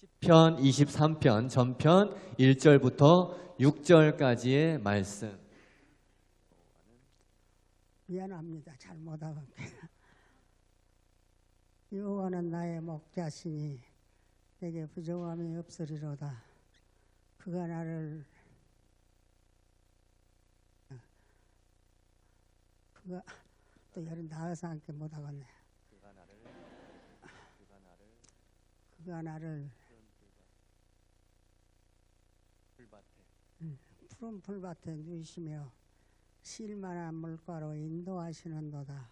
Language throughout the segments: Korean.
시편 23편 전편 1절부터 6절까지의 말씀. 미안합니다. 잘 못하건. 여호와는 나의 목자시니 내게 부족함이 없으리로다. 그가 나를 또 여름 나와서 함께 못하겠네. 그가 나를 푸른 풀밭에 누이시며 쉴만한 물가로 인도하시는도다.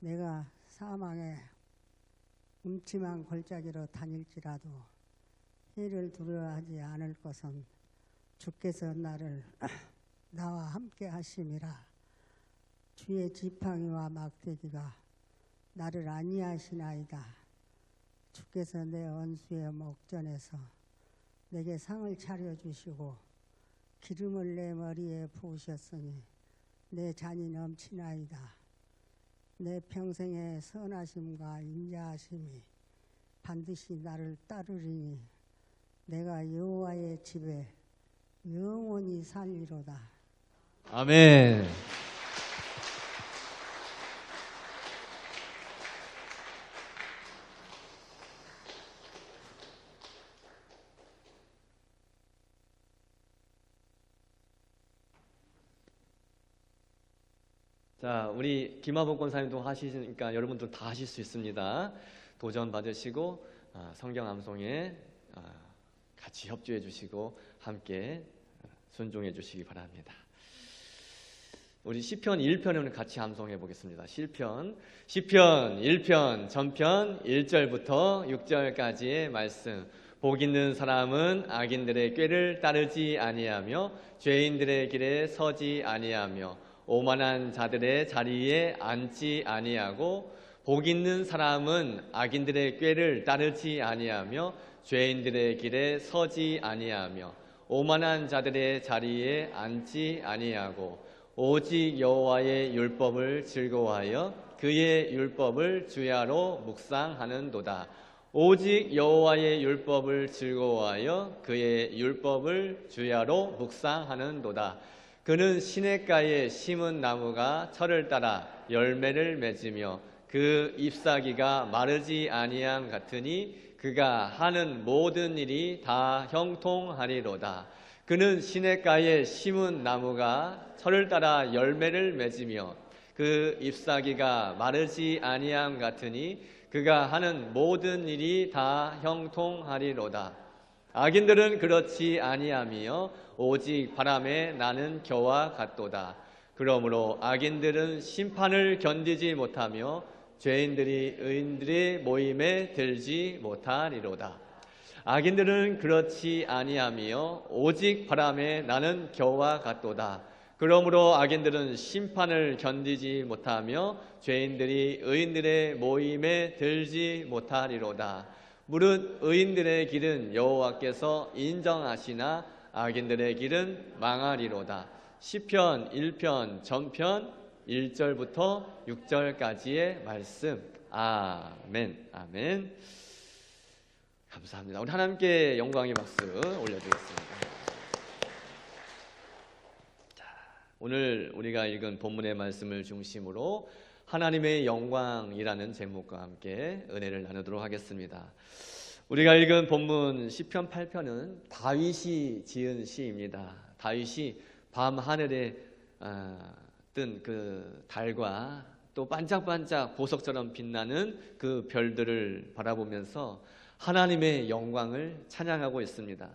내가 사망의 음침한 골짜기로 다닐지라도 해를 두려워하지 않을 것은 주께서 나와 함께 하심이라. 주의 지팡이와 막대기가 나를 안위하시나이다. 주께서 내 원수의 목전에서 내게 상을 차려주시고 기름을 내 머리에 부으셨으니 내 잔이 넘치나이다. 내 평생의 선하심과 인자하심이 반드시 나를 따르리니 내가 여호와의 집에 영원히 살리로다. 아멘. 자, 우리 김하복 권사님도 하시니까 여러분들 다 하실 수 있습니다. 도전 받으시고 성경 암송에 같이 협조해 주시고 함께 순종해 주시기 바랍니다. 우리 시편 1편을 같이 암송해 보겠습니다. 시편 1편 전편 1절부터 6절까지의 말씀. 복 있는 사람은 악인들의 꾀를 따르지 아니하며 죄인들의 길에 서지 아니하며 오만한 자들의 자리에 앉지 아니하고 복 있는 사람은 악인들의 꾀를 따르지 아니하며 죄인들의 길에 서지 아니하며 오만한 자들의 자리에 앉지 아니하고 오직 여호와의 율법을 즐거워하여 그의 율법을 주야로 묵상하는도다. 오직 여호와의 율법을 즐거워하여 그의 율법을 주야로 묵상하는도다. 그는 시냇가에 심은 나무가 철을 따라 열매를 맺으며 그 잎사귀가 마르지 아니함 같으니 그가 하는 모든 일이 다 형통하리로다. 그는 시냇가에 심은 나무가 철을 따라 열매를 맺으며 그 잎사귀가 마르지 아니함 같으니 그가 하는 모든 일이 다 형통하리로다. 악인들은 그렇지 아니하며 오직 바람에 나는 겨와 같도다. 그러므로 악인들은 심판을 견디지 못하며 죄인들이 의인들의 모임에 들지 못하리로다. 악인들은 그렇지 아니하며 오직 바람에 나는 겨와 같도다. 그러므로 악인들은 심판을 견디지 못하며 죄인들이 의인들의 모임에 들지 못하리로다. 무릇 의인들의 길은 여호와께서 인정하시나 악인들의 길은 망하리로다. 시편 1편 전편 1절부터 6절까지의 말씀. 아멘. 아멘. 감사합니다. 우리 하나님께 영광의 박수 올려드리겠습니다. 자, 오늘 우리가 읽은 본문의 말씀을 중심으로 하나님의 영광이라는 제목과 함께 은혜를 나누도록 하겠습니다. 우리가 읽은 본문 시편 8편은 다윗이 지은 시입니다. 다윗이 밤 하늘에 뜬 그 달과 또 반짝반짝 보석처럼 빛나는 그 별들을 바라보면서 하나님의 영광을 찬양하고 있습니다.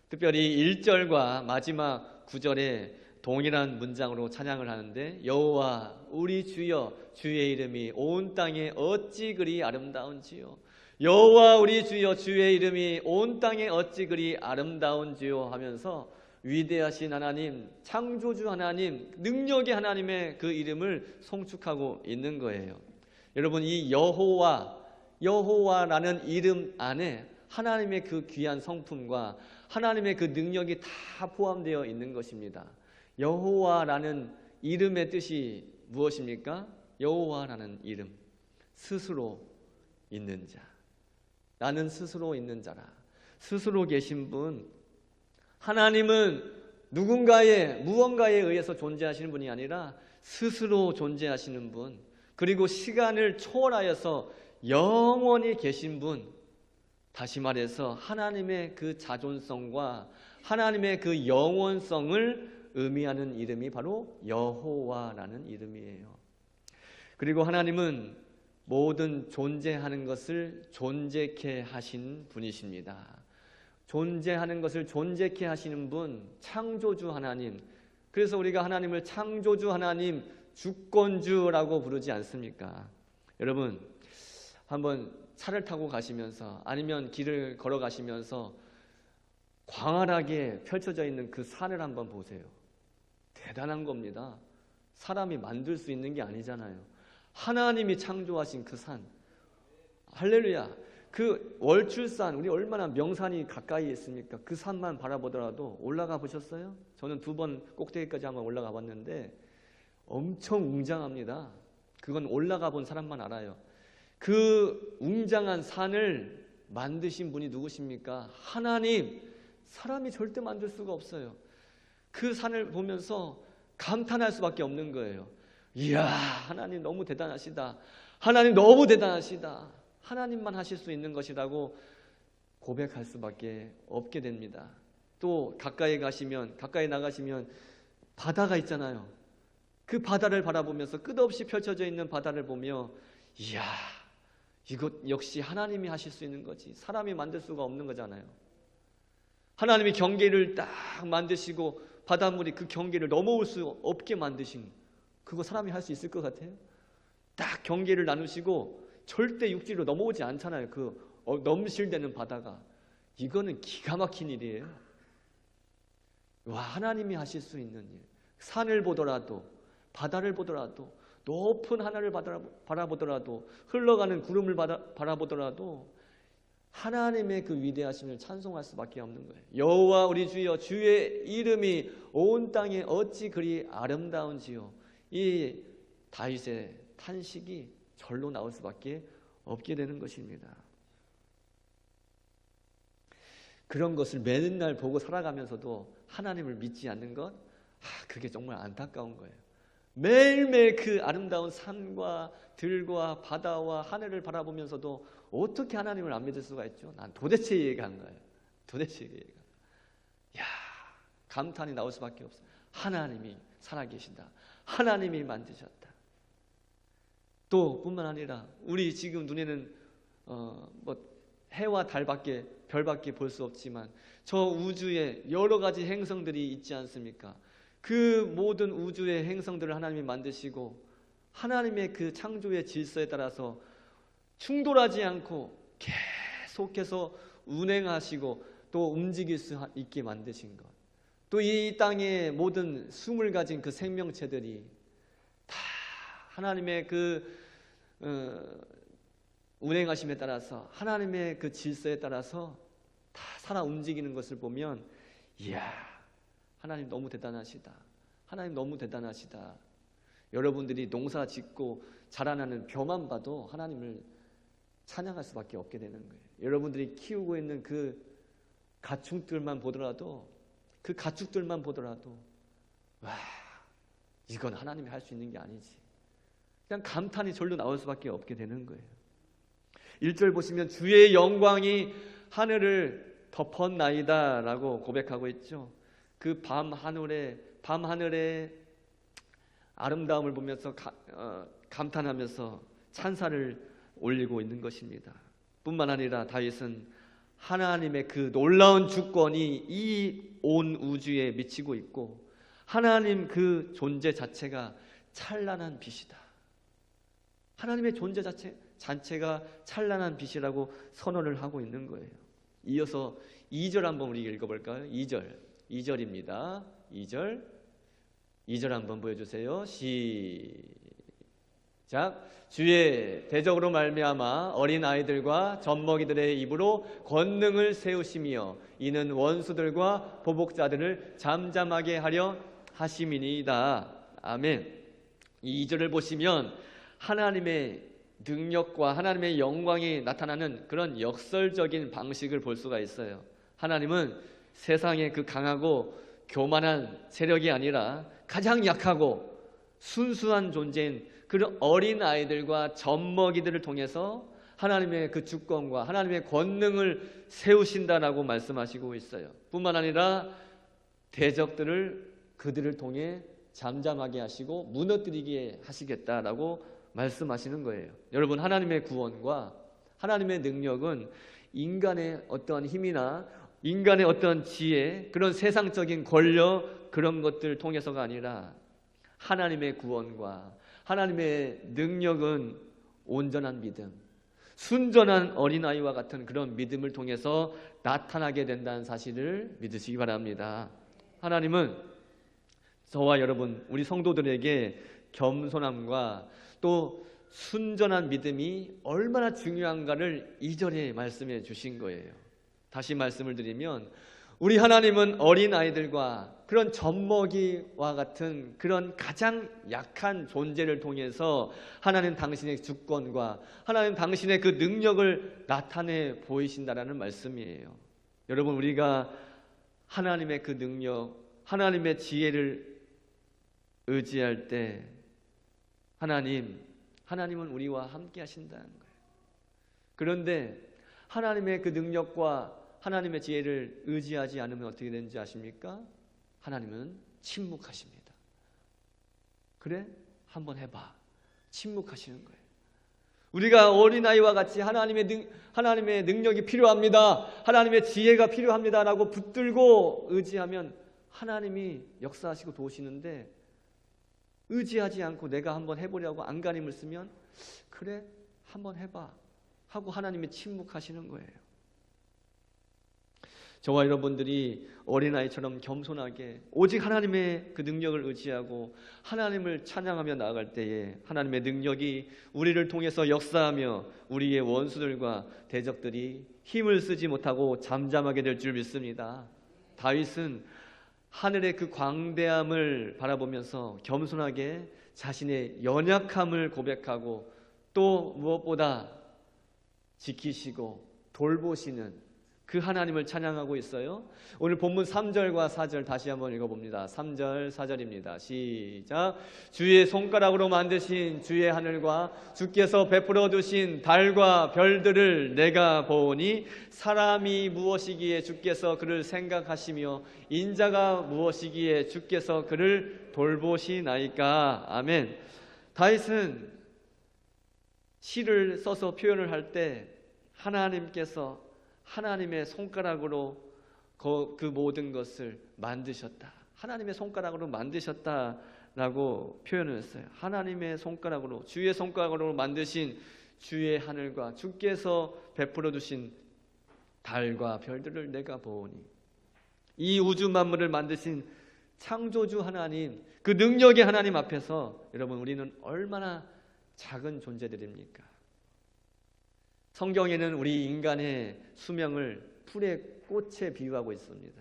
특별히 1절과 마지막 9절에 동일한 문장으로 찬양을 하는데 여호와 우리 주여 주의 이름이 온 땅에 어찌 그리 아름다운지요. 여호와 우리 주여 주의 이름이 온 땅에 어찌 그리 아름다운지요 하면서 위대하신 하나님, 창조주 하나님, 능력의 하나님의 그 이름을 송축하고 있는 거예요. 여러분, 이 여호와라는 이름 안에 하나님의 그 귀한 성품과 하나님의 그 능력이 다 포함되어 있는 것입니다. 여호와라는 이름의 뜻이 무엇입니까? 여호와라는 이름, 스스로 있는 자, 나는 스스로 있는 자라. 스스로 계신 분. 하나님은 누군가의 무언가에 의해서 존재하시는 분이 아니라 스스로 존재하시는 분, 그리고 시간을 초월하여서 영원히 계신 분. 다시 말해서 하나님의 그 자존성과 하나님의 그 영원성을 의미하는 이름이 바로 여호와라는 이름이에요. 그리고 하나님은 모든 존재하는 것을 존재케 하신 분이십니다. 존재하는 것을 존재케 하시는 분, 창조주 하나님. 그래서 우리가 하나님을 창조주 하나님, 주권주라고 부르지 않습니까? 여러분, 한번 차를 타고 가시면서 아니면 길을 걸어가시면서 광활하게 펼쳐져 있는 그 산을 한번 보세요. 대단한 겁니다. 사람이 만들 수 있는 게 아니잖아요. 하나님이 창조하신 그 산. 할렐루야. 그 월출산, 우리 얼마나 명산이 가까이 있습니까? 그 산만 바라보더라도 올라가 보셨어요? 저는 2번 꼭대기까지 한번 올라가 봤는데 엄청 웅장합니다. 그건 올라가 본 사람만 알아요. 그 웅장한 산을 만드신 분이 누구십니까? 하나님. 사람이 절대 만들 수가 없어요. 그 산을 보면서 감탄할 수밖에 없는 거예요. 이야, 하나님 너무 대단하시다. 하나님 너무 대단하시다. 하나님만 하실 수 있는 것이라고 고백할 수밖에 없게 됩니다. 또 가까이 나가시면 바다가 있잖아요. 그 바다를 바라보면서 끝없이 펼쳐져 있는 바다를 보며 이야, 이것 역시 하나님이 하실 수 있는 거지. 사람이 만들 수가 없는 거잖아요. 하나님이 경계를 딱 만드시고 바닷물이 그 경계를 넘어올 수 없게 만드신, 그거 사람이 할 수 있을 것 같아요? 딱 경계를 나누시고 절대 육지로 넘어오지 않잖아요. 그 넘실대는 바다가. 이거는 기가 막힌 일이에요. 와, 하나님이 하실 수 있는 일. 산을 보더라도, 바다를 보더라도, 높은 하늘을 바라보더라도, 흘러가는 구름을 바라보더라도 하나님의 그 위대하심을 찬송할 수밖에 없는 거예요. 여호와 우리 주여, 주의 이름이 온 땅에 어찌 그리 아름다운지요. 이 다윗의 탄식이 절로 나올 수밖에 없게 되는 것입니다. 그런 것을 맨날 보고 살아가면서도 하나님을 믿지 않는 것, 그게 정말 안타까운 거예요. 매일매일 그 아름다운 산과 들과 바다와 하늘을 바라보면서도 어떻게 하나님을 안 믿을 수가 있죠? 난 도대체 이해가 안 가요. 도대체 이해가. 야, 감탄이 나올 수밖에 없어요. 하나님이 살아계신다. 하나님이 만드셨다. 또 뿐만 아니라 우리 지금 눈에는 해와 달밖에, 별밖에 볼 수 없지만 저 우주에 여러 가지 행성들이 있지 않습니까? 그 모든 우주의 행성들을 하나님이 만드시고 하나님의 그 창조의 질서에 따라서 충돌하지 않고 계속해서 운행하시고 또 움직일 수 있게 만드신 것, 또 이 땅의 모든 숨을 가진 그 생명체들이 다 하나님의 그 운행하심에 따라서, 하나님의 그 질서에 따라서 다 살아 움직이는 것을 보면 이야, 하나님 너무 대단하시다. 하나님 너무 대단하시다. 여러분들이 농사 짓고 자라나는 벼만 봐도 하나님을 찬양할 수밖에 없게 되는 거예요. 여러분들이 키우고 있는 그 가축들만 보더라도, 와, 이건 하나님이 할 수 있는 게 아니지. 그냥 감탄이 절로 나올 수밖에 없게 되는 거예요. 1절 보시면 주의 영광이 하늘을 덮었나이다 라고 고백하고 있죠. 그 밤하늘의 아름다움을 보면서 감탄하면서 찬사를 올리고 있는 것입니다. 뿐만 아니라 다윗은 하나님의 그 놀라운 주권이 이 온 우주에 미치고 있고 하나님 그 존재 자체가 찬란한 빛이다. 하나님의 존재 자체가 찬란한 빛이라고 선언을 하고 있는 거예요. 이어서 2절 한번 우리 읽어볼까요? 2절입니다. 2절 한번 보여주세요. 시작. 주의 대적으로 말미암아 어린 아이들과 젖먹이들의 입으로 권능을 세우시며 이는 원수들과 보복자들을 잠잠하게 하려 하심이니이다. 아멘. 이 2절을 보시면 하나님의 능력과 하나님의 영광이 나타나는 그런 역설적인 방식을 볼 수가 있어요. 하나님은 세상의 그 강하고 교만한 세력이 아니라 가장 약하고 순수한 존재인 그런 어린 아이들과 젖먹이들을 통해서 하나님의 그 주권과 하나님의 권능을 세우신다라고 말씀하시고 있어요. 뿐만 아니라 대적들을 그들을 통해 잠잠하게 하시고 무너뜨리게 하시겠다라고 말씀하시는 거예요. 여러분, 하나님의 구원과 하나님의 능력은 인간의 어떤 힘이나 인간의 어떤 지혜, 그런 세상적인 권력, 그런 것들을 통해서가 아니라 하나님의 구원과 하나님의 능력은 온전한 믿음, 순전한 어린아이와 같은 그런 믿음을 통해서 나타나게 된다는 사실을 믿으시기 바랍니다. 하나님은 저와 여러분, 우리 성도들에게 겸손함과 또 순전한 믿음이 얼마나 중요한가를 2절에 말씀해 주신 거예요. 다시 말씀을 드리면, 우리 하나님은 어린아이들과 그런 젖먹이와 같은 그런 가장 약한 존재를 통해서 하나님 당신의 주권과 하나님 당신의 그 능력을 나타내 보이신다라는 말씀이에요. 여러분, 우리가 하나님의 그 능력, 하나님의 지혜를 의지할 때 하나님은 우리와 함께 하신다는 거예요. 그런데 하나님의 그 능력과 하나님의 지혜를 의지하지 않으면 어떻게 되는지 아십니까? 하나님은 침묵하십니다. 그래? 한번 해봐. 침묵하시는 거예요. 우리가 어린아이와 같이 하나님의 능력이 필요합니다, 하나님의 지혜가 필요합니다라고 붙들고 의지하면 하나님이 역사하시고 도우시는데, 의지하지 않고 내가 한번 해보려고 안간힘을 쓰면 그래? 한번 해봐 하고 하나님이 침묵하시는 거예요. 저와 여러분들이 어린아이처럼 겸손하게 오직 하나님의 그 능력을 의지하고 하나님을 찬양하며 나아갈 때에 하나님의 능력이 우리를 통해서 역사하며 우리의 원수들과 대적들이 힘을 쓰지 못하고 잠잠하게 될 줄 믿습니다. 다윗은 하늘의 그 광대함을 바라보면서 겸손하게 자신의 연약함을 고백하고 또 무엇보다 지키시고 돌보시는 그 하나님을 찬양하고 있어요. 오늘 본문 3절과 4절 다시 한번 읽어봅니다. 3절 4절입니다. 시작. 주의 손가락으로 만드신 주의 하늘과 주께서 베풀어 두신 달과 별들을 내가 보니 사람이 무엇이기에 주께서 그를 생각하시며 인자가 무엇이기에 주께서 그를 돌보시나이까. 아멘. 다윗은 시를 써서 표현을 할 때 하나님께서 하나님의 손가락으로 그 모든 것을 만드셨다, 하나님의 손가락으로 만드셨다라고 표현을 했어요. 하나님의 손가락으로, 주의 손가락으로 만드신 주의 하늘과 주께서 베풀어 두신 달과 별들을 내가 보니, 이 우주 만물을 만드신 창조주 하나님, 그 능력의 하나님 앞에서 여러분, 우리는 얼마나 작은 존재들입니까? 성경에는 우리 인간의 수명을 풀의 꽃에 비유하고 있습니다.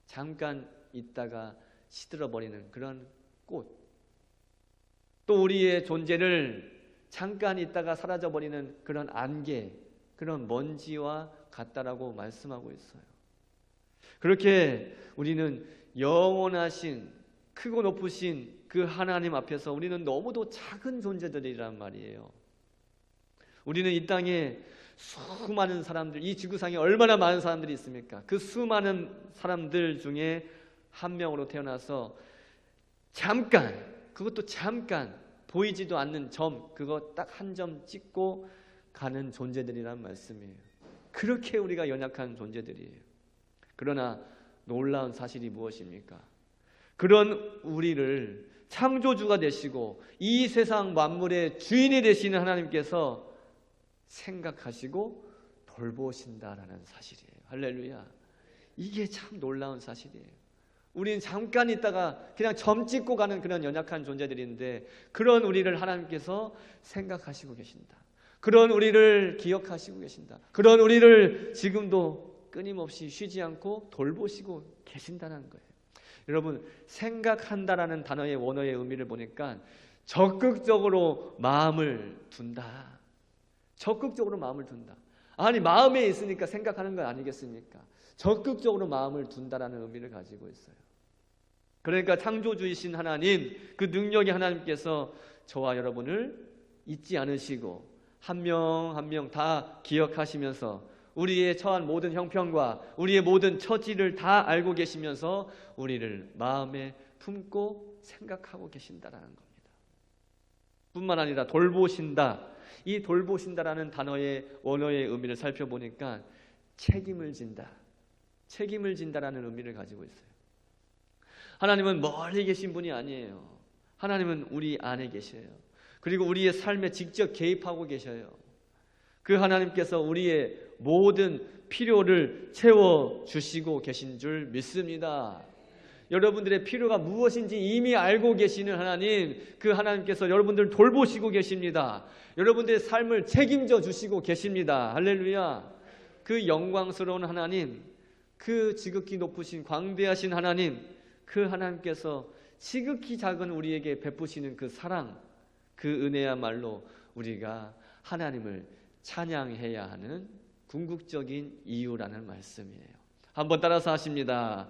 잠깐 있다가 시들어버리는 그런 꽃. 또 우리의 존재를 잠깐 있다가 사라져버리는 그런 안개, 그런 먼지와 같다라고 말씀하고 있어요. 그렇게 우리는 영원하신 크고 높으신 그 하나님 앞에서 우리는 너무도 작은 존재들이란 말이에요. 우리는 이 땅에 수많은 사람들, 이 지구상에 얼마나 많은 사람들이 있습니까? 그 수많은 사람들 중에 한 명으로 태어나서 잠깐, 그것도 잠깐 보이지도 않는 점, 그거 딱 한 점 찍고 가는 존재들이란 말씀이에요. 그렇게 우리가 연약한 존재들이에요. 그러나 놀라운 사실이 무엇입니까? 그런 우리를 창조주가 되시고 이 세상 만물의 주인이 되시는 하나님께서 생각하시고 돌보신다라는 사실이에요. 할렐루야. 이게 참 놀라운 사실이에요. 우리는 잠깐 있다가 그냥 점 찍고 가는 그런 연약한 존재들인데, 그런 우리를 하나님께서 생각하시고 계신다, 그런 우리를 기억하시고 계신다, 그런 우리를 지금도 끊임없이 쉬지 않고 돌보시고 계신다는 거예요. 여러분, 생각한다라는 단어의 원어의 의미를 보니까 적극적으로 마음을 둔다, 적극적으로 마음을 둔다. 아니, 마음에 있으니까 생각하는 건 아니겠습니까? 적극적으로 마음을 둔다라는 의미를 가지고 있어요. 그러니까 창조주이신 하나님, 그 능력의 하나님께서 저와 여러분을 잊지 않으시고 한 명 한 명 다 기억하시면서 우리의 처한 모든 형편과 우리의 모든 처지를 다 알고 계시면서 우리를 마음에 품고 생각하고 계신다라는 겁니다. 뿐만 아니라 돌보신다. 이 돌보신다라는 단어의 원어의 의미를 살펴보니까 책임을 진다. 책임을 진다라는 의미를 가지고 있어요. 하나님은 멀리 계신 분이 아니에요. 하나님은 우리 안에 계셔요. 그리고 우리의 삶에 직접 개입하고 계셔요. 그 하나님께서 우리의 모든 필요를 채워주시고 계신 줄 믿습니다. 여러분들의 필요가 무엇인지 이미 알고 계시는 하나님, 그 하나님께서 여러분들을 돌보시고 계십니다. 여러분들의 삶을 책임져 주시고 계십니다. 할렐루야. 그 영광스러운 하나님, 그 지극히 높으신 광대하신 하나님, 그 하나님께서 지극히 작은 우리에게 베푸시는 그 사랑, 그 은혜야말로 우리가 하나님을 찬양해야 하는 궁극적인 이유라는 말씀이에요. 한번 따라서 하십니다.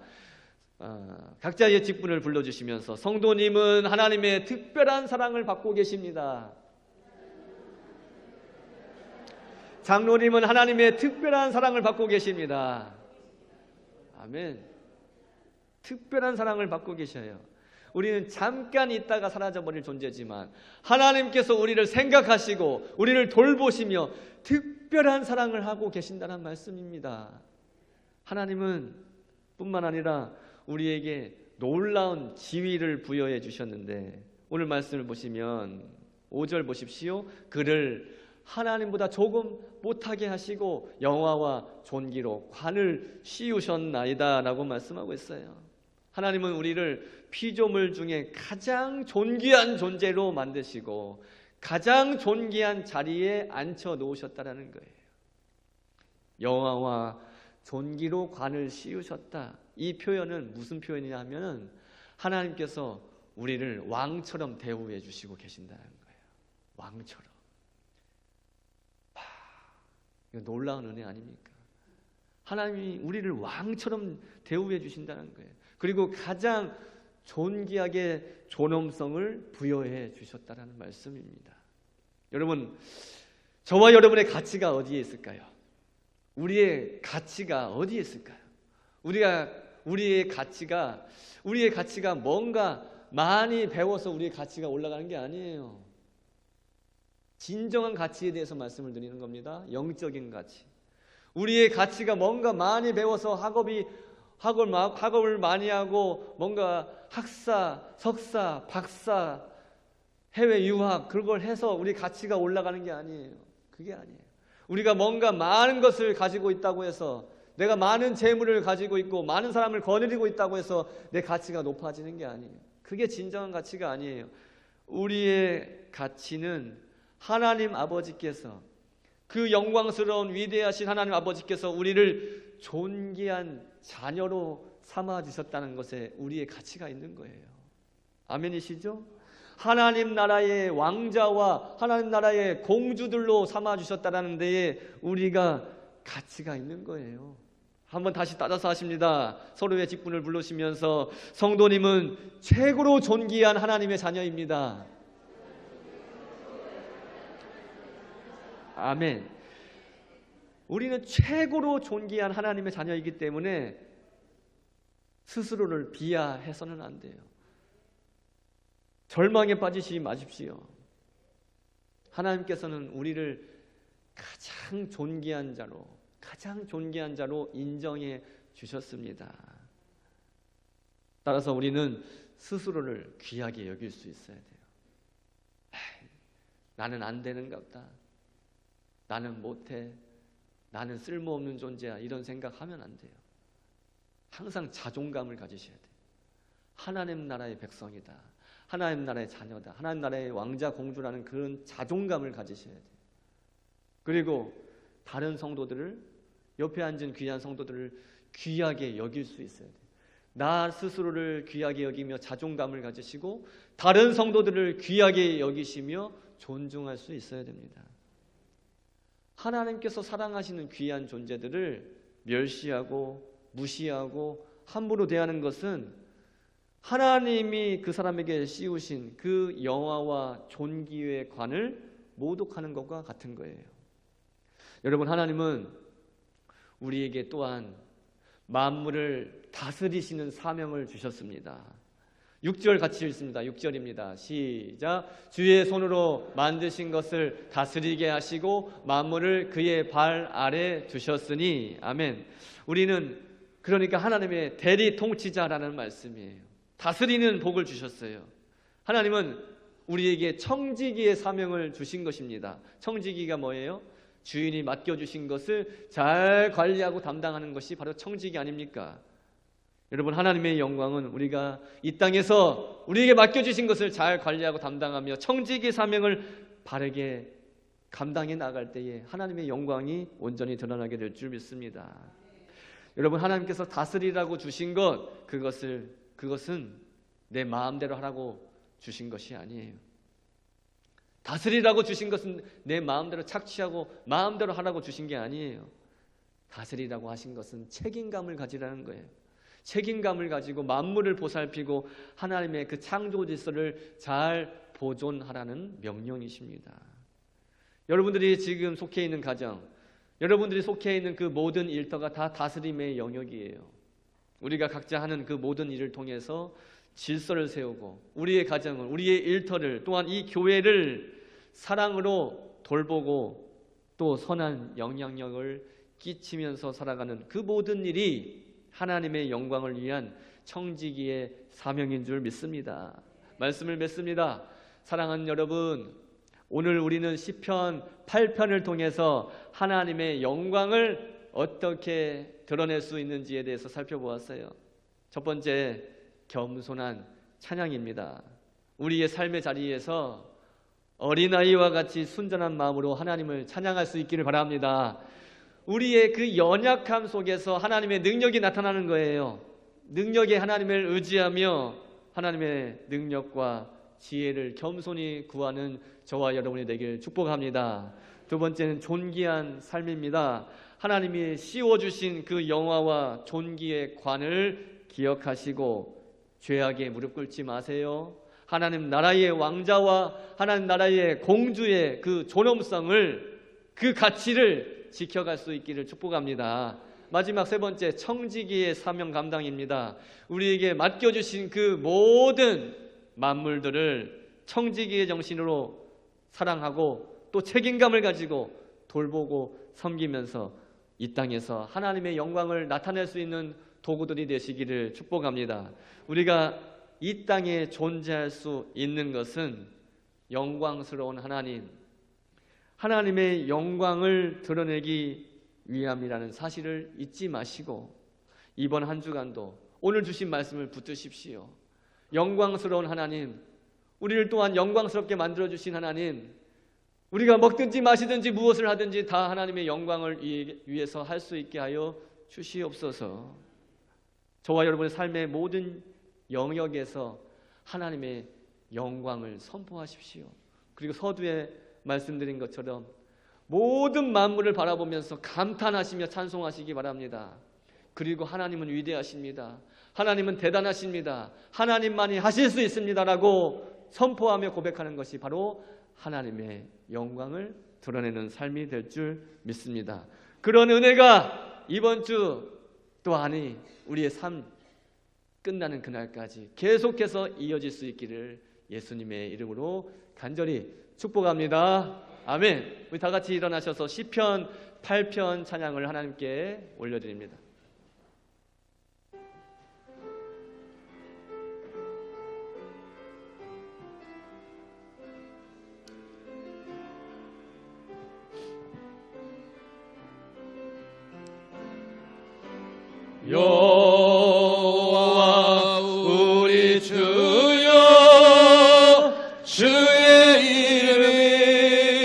각자의 직분을 불러주시면서 성도님은 하나님의 특별한 사랑을 받고 계십니다. 장로님은 하나님의 특별한 사랑을 받고 계십니다. 아멘. 특별한 사랑을 받고 계셔요. 우리는 잠깐 있다가 사라져버릴 존재지만 하나님께서 우리를 생각하시고 우리를 돌보시며 특별한 사랑을 하고 계신다는 말씀입니다. 하나님은 뿐만 아니라 우리에게 놀라운 지위를 부여해 주셨는데 오늘 말씀을 보시면 5절 보십시오. 그를 하나님보다 조금 못하게 하시고 영화와 존귀로 관을 씌우셨나이다 라고 말씀하고 있어요. 하나님은 우리를 피조물 중에 가장 존귀한 존재로 만드시고 가장 존귀한 자리에 앉혀 놓으셨다라는 거예요. 영화와 존귀로 관을 씌우셨다. 이 표현은 무슨 표현이냐 하면 하나님께서 우리를 왕처럼 대우해 주시고 계신다는 거예요. 왕처럼. 이거 놀라운 은혜 아닙니까? 하나님이 우리를 왕처럼 대우해 주신다는 거예요. 그리고 가장 존귀하게 존엄성을 부여해 주셨다는 말씀입니다. 여러분, 저와 여러분의 가치가 어디에 있을까요? 우리의 가치가 어디에 있을까요? 우리의 가치가 뭔가 많이 배워서 우리의 가치가 올라가는 게 아니에요. 진정한 가치에 대해서 말씀을 드리는 겁니다. 영적인 가치. 우리의 가치가 뭔가 많이 배워서 학업을 많이 하고 뭔가 학사, 석사, 박사, 해외 유학 그걸 해서 우리 가치가 올라가는 게 아니에요. 그게 아니에요. 우리가 뭔가 많은 것을 가지고 있다고 해서 내가 많은 재물을 가지고 있고 많은 사람을 거느리고 있다고 해서 내 가치가 높아지는 게 아니에요. 그게 진정한 가치가 아니에요. 우리의 가치는 하나님 아버지께서 그 영광스러운 위대하신 하나님 아버지께서 우리를 존귀한 자녀로 삼아주셨다는 것에 우리의 가치가 있는 거예요. 아멘이시죠? 하나님 나라의 왕자와 하나님 나라의 공주들로 삼아주셨다는 데에 우리가 가치가 있는 거예요. 한번 다시 따라서 하십니다. 서로의 직분을 부르시면서 성도님은 최고로 존귀한 하나님의 자녀입니다. 아멘. 우리는 최고로 존귀한 하나님의 자녀이기 때문에 스스로를 비하해서는 안 돼요. 절망에 빠지지 마십시오. 하나님께서는 우리를 가장 존귀한 자로 인정해 주셨습니다. 따라서 우리는 스스로를 귀하게 여길 수 있어야 돼요. 나는 안 되는가 보다. 나는 못해. 나는 쓸모없는 존재야. 이런 생각하면 안 돼요. 항상 자존감을 가지셔야 돼요. 하나님 나라의 백성이다. 하나님 나라의 자녀다. 하나님 나라의 왕자 공주라는 그런 자존감을 가지셔야 돼요. 그리고 다른 성도들을, 옆에 앉은 귀한 성도들을 귀하게 여길 수 있어야 돼요. 나 스스로를 귀하게 여기며 자존감을 가지시고 다른 성도들을 귀하게 여기시며 존중할 수 있어야 됩니다. 하나님께서 사랑하시는 귀한 존재들을 멸시하고 무시하고 함부로 대하는 것은 하나님이 그 사람에게 씌우신 그 영화와 존귀의 관을 모독하는 것과 같은 거예요. 여러분, 하나님은 우리에게 또한 만물을 다스리시는 사명을 주셨습니다. 6절 같이 읽습니다. 6절입니다. 시작. 주의 손으로 만드신 것을 다스리게 하시고 만물을 그의 발 아래 두셨으니. 아멘. 우리는 그러니까 하나님의 대리 통치자라는 말씀이에요. 다스리는 복을 주셨어요. 하나님은 우리에게 청지기의 사명을 주신 것입니다. 청지기가 뭐예요? 주인이 맡겨주신 것을 잘 관리하고 담당하는 것이 바로 청지기 아닙니까? 여러분, 하나님의 영광은 우리가 이 땅에서 우리에게 맡겨주신 것을 잘 관리하고 담당하며 청지기 사명을 바르게 감당해 나갈 때에 하나님의 영광이 온전히 드러나게 될 줄 믿습니다. 여러분, 하나님께서 다스리라고 주신 것, 그것은 내 마음대로 하라고 주신 것이 아니에요. 다스리라고 주신 것은 내 마음대로 착취하고 마음대로 하라고 주신 게 아니에요. 다스리라고 하신 것은 책임감을 가지라는 거예요. 책임감을 가지고 만물을 보살피고 하나님의 그 창조 질서를 잘 보존하라는 명령이십니다. 여러분들이 지금 속해 있는 가정, 여러분들이 속해 있는 그 모든 일터가 다 다스림의 영역이에요. 우리가 각자 하는 그 모든 일을 통해서 질서를 세우고 우리의 가정을, 우리의 일터를, 또한 이 교회를 사랑으로 돌보고 또 선한 영향력을 끼치면서 살아가는 그 모든 일이 하나님의 영광을 위한 청지기의 사명인 줄 믿습니다. 말씀을 맺습니다. 사랑하는 여러분, 오늘 우리는 시편 8편을 통해서 하나님의 영광을 어떻게 드러낼 수 있는지에 대해서 살펴보았어요. 첫 번째, 겸손한 찬양입니다. 우리의 삶의 자리에서 어린아이와 같이 순전한 마음으로 하나님을 찬양할 수 있기를 바랍니다. 우리의 그 연약함 속에서 하나님의 능력이 나타나는 거예요. 능력에 하나님을 의지하며 하나님의 능력과 지혜를 겸손히 구하는 저와 여러분이 되길 축복합니다. 두 번째는 존귀한 삶입니다. 하나님이 씌워주신 그 영화와 존귀의 관을 기억하시고 죄악에 무릎 꿇지 마세요. 하나님 나라의 왕자와 하나님 나라의 공주의 그 존엄성을, 그 가치를 지켜갈 수 있기를 축복합니다. 마지막 세 번째, 청지기의 사명 감당입니다. 우리에게 맡겨주신 그 모든 만물들을 청지기의 정신으로 사랑하고 또 책임감을 가지고 돌보고 섬기면서 이 땅에서 하나님의 영광을 나타낼 수 있는 도구들이 되시기를 축복합니다. 우리가 이 땅에 존재할 수 있는 것은 영광스러운 하나님의 영광을 드러내기 위함이라는 사실을 잊지 마시고 이번 한 주간도 오늘 주신 말씀을 붙드십시오. 영광스러운 하나님, 우리를 또한 영광스럽게 만들어주신 하나님, 우리가 먹든지 마시든지 무엇을 하든지 다 하나님의 영광을 위해서 할 수 있게 하여 주시옵소서. 저와 여러분의 삶의 모든 영역에서 하나님의 영광을 선포하십시오. 그리고 서두에 말씀드린 것처럼 모든 만물을 바라보면서 감탄하시며 찬송하시기 바랍니다. 그리고 하나님은 위대하십니다. 하나님은 대단하십니다. 하나님만이 하실 수 있습니다라고 선포하며 고백하는 것이 바로 하나님의 영광을 드러내는 삶이 될 줄 믿습니다. 그런 은혜가 이번 주 또한 우리의 삶 끝나는 그날까지 계속해서 이어질 수 있기를 예수님의 이름으로 간절히 축복합니다. 아멘. 우리 다 같이 일어나셔서 시편 8편 찬양을 하나님께 올려드립니다. 여호와 우리 주여, 주의 이름이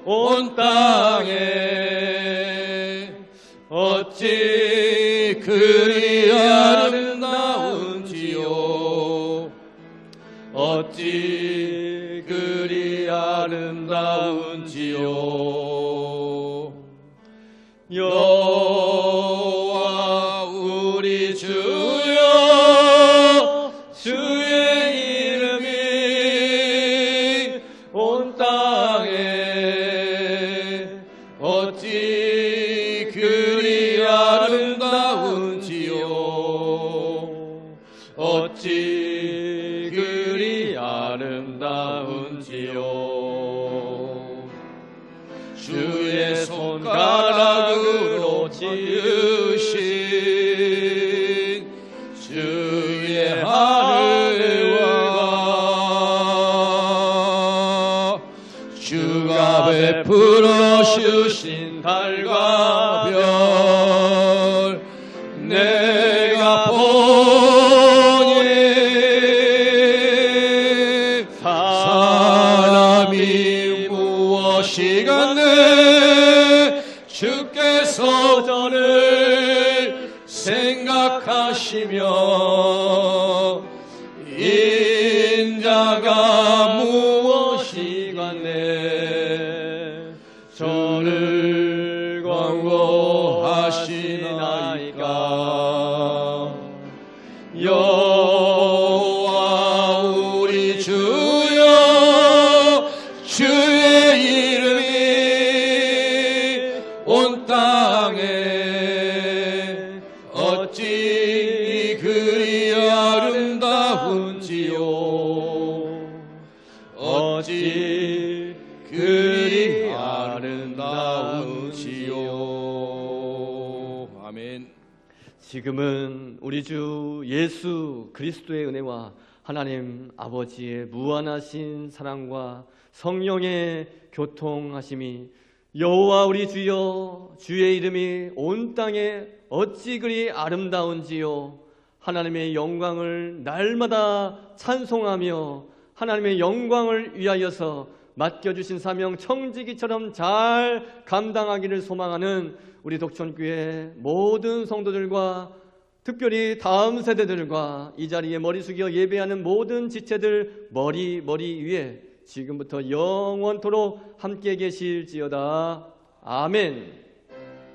온 땅에 어찌 그리 아름다운지요, 어찌 그리 아름다운지요. 아름다운지요 어찌 그리 아름다운지요 주의 손가락으로 지으신 주의 하늘과 주가 베풀어 주신 달과 별 내가 보니 사람이 무엇이 같네 주께서 저를 생각하시며 인자가 무엇이 같네 저를 광고하시나이까 여호와 우리 주여 주의 이름이 온 땅에 어찌 그리 아름다운지요 어찌 그리 아름다운지요. 아멘. 지금은 우리 주 예수 그리스도의 은혜와 하나님 아버지의 무한하신 사랑과 성령의 교통하심이 여호와 우리 주여 주의 이름이 온 땅에 어찌 그리 아름다운지요 하나님의 영광을 날마다 찬송하며 하나님의 영광을 위하여서 맡겨주신 사명 청지기처럼 잘 감당하기를 소망하는 우리 독천교회 모든 성도들과 특별히 다음 세대들과 이 자리에 머리 숙여 예배하는 모든 지체들 머리 위에 지금부터 영원토록 함께 계실지어다. 아멘.